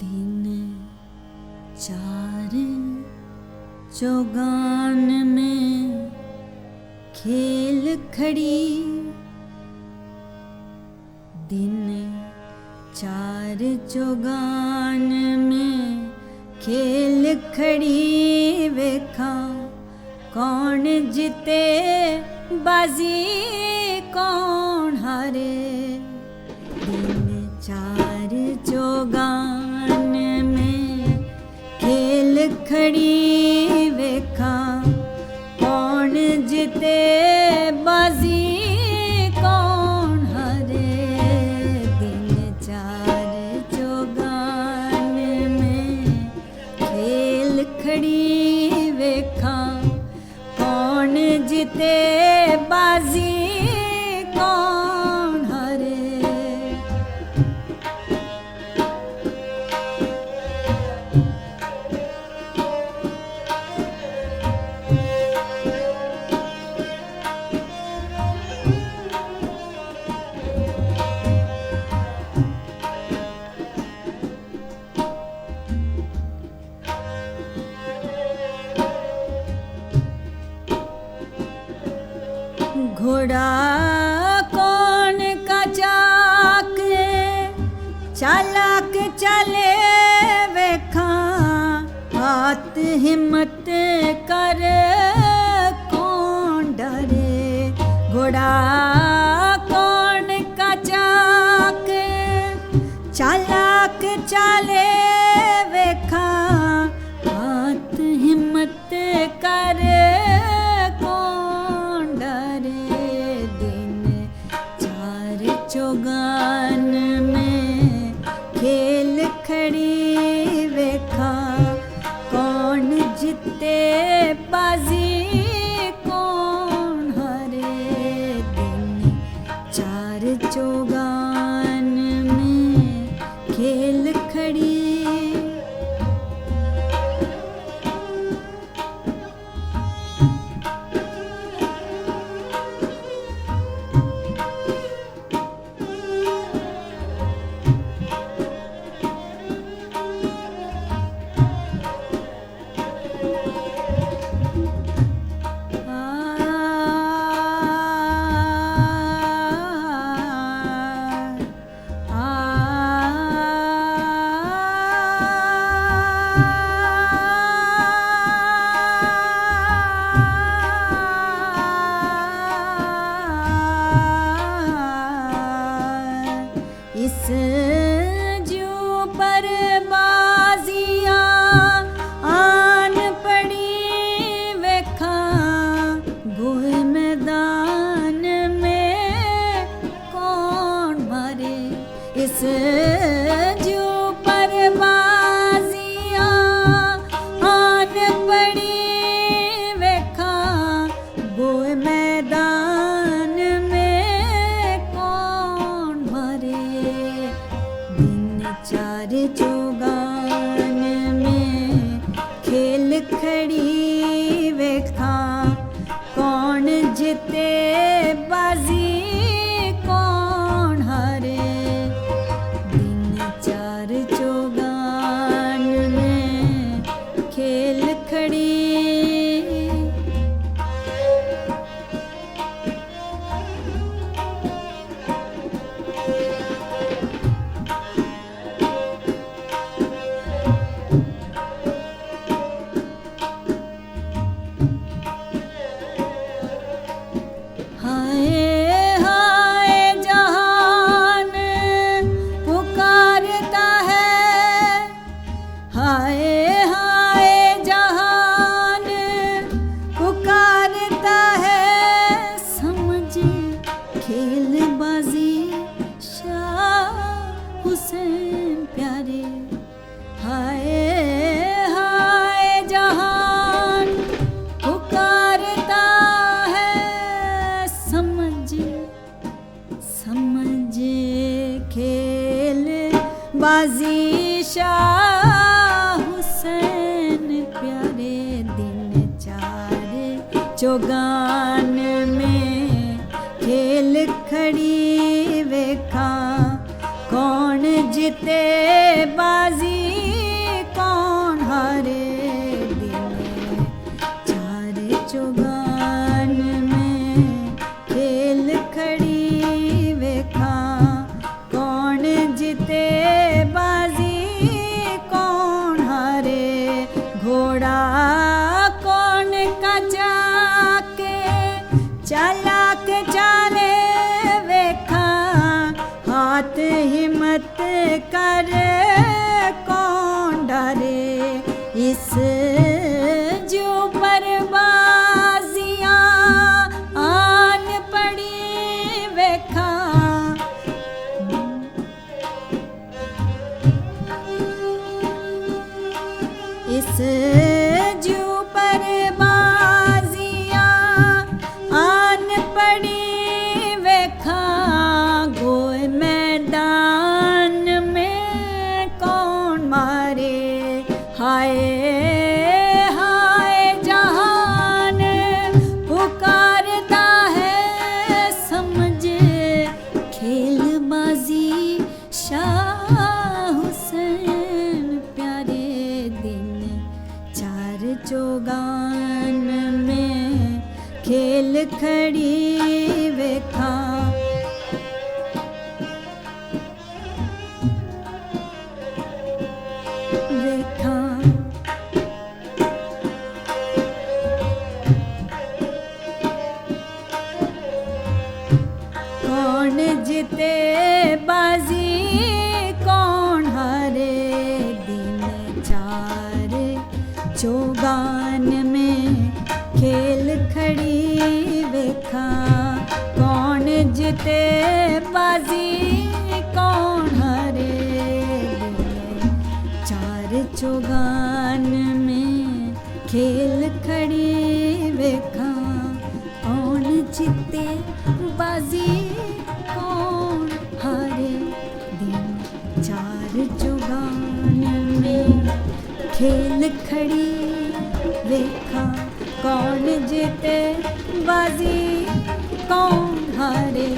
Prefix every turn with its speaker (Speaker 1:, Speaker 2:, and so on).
Speaker 1: दिन चार चौगान में खेल खड़ी, दिन चार चौगान में खेल खड़ी। वेखा कौन जीते बाजी कौन हारे, दिन चार चौगान में खेल खड़ी। वेखा कौन जीते बाजी कौन हारे, दिन चार चौगान में खेल खड़ी। वेखा कौन जीते बाजी कौन हारे। घोड़ा कौन का चाक चालाक चले। वेखा हाथ हिम्मत कर कौन डरे, घोड़ा कौन का चाक चालाक चले। वेखा हाथ हिम्मत कर चौगान में खेल खड़ी। वेखा कौन जीते बाजी कौन हारे, दिन चार चौगान में खेल खड़ी। इस जू पर बाजियां आन पड़ी। वेखा गोह मैदान में कौन मारे, इस जू पर बाजियां आन पड़ी। वेखा गोह मैदान में कौन मारे, चार चौगान में खेल खड़ी। वेखा कौन जीते बाजी कौन हारे, दिन चार चौगान में खेल खड़ी। खेलबाजी शाह हुसैन प्यारे, हाय हाय जहान पुकारता है। समझ समझ खेलबाजी शाह हुसैन प्यारे, दिन चार चौगान में खेल खड़ी। वेखा कौन जीते जीते बाजी कौन हारे दिन चार चौगान में खेल खड़ी वेखा कौन जीते बाजी कौन हारे घोड़ा कौन कजा के चालाक चाले वेखा हाथ हिम्मत कर कौन डरे इस जो पर बाजियां आन पड़ी वेखा इस जो पर बाजियां आन पड़ी वेखा गोए मैदान में कौन मारे हाय हाय जहान पुकारता है समझ खेलबाजी शाह हुसैन प्यारे दिन चार चौगान में खेल खड़ी वेखा वेखा कौन जीते बाजी कौन हारे दिन चार चौगान में खेल खड़ी वेखा कौन जीते बाजी कौन हारे दिन चार चौगान में खेल खड़ी वेखा कौन जीते बाजी कौन हारे दिन चार चौगान में खेल खड़ी वेखा कौन जीते बाजी कौन हारे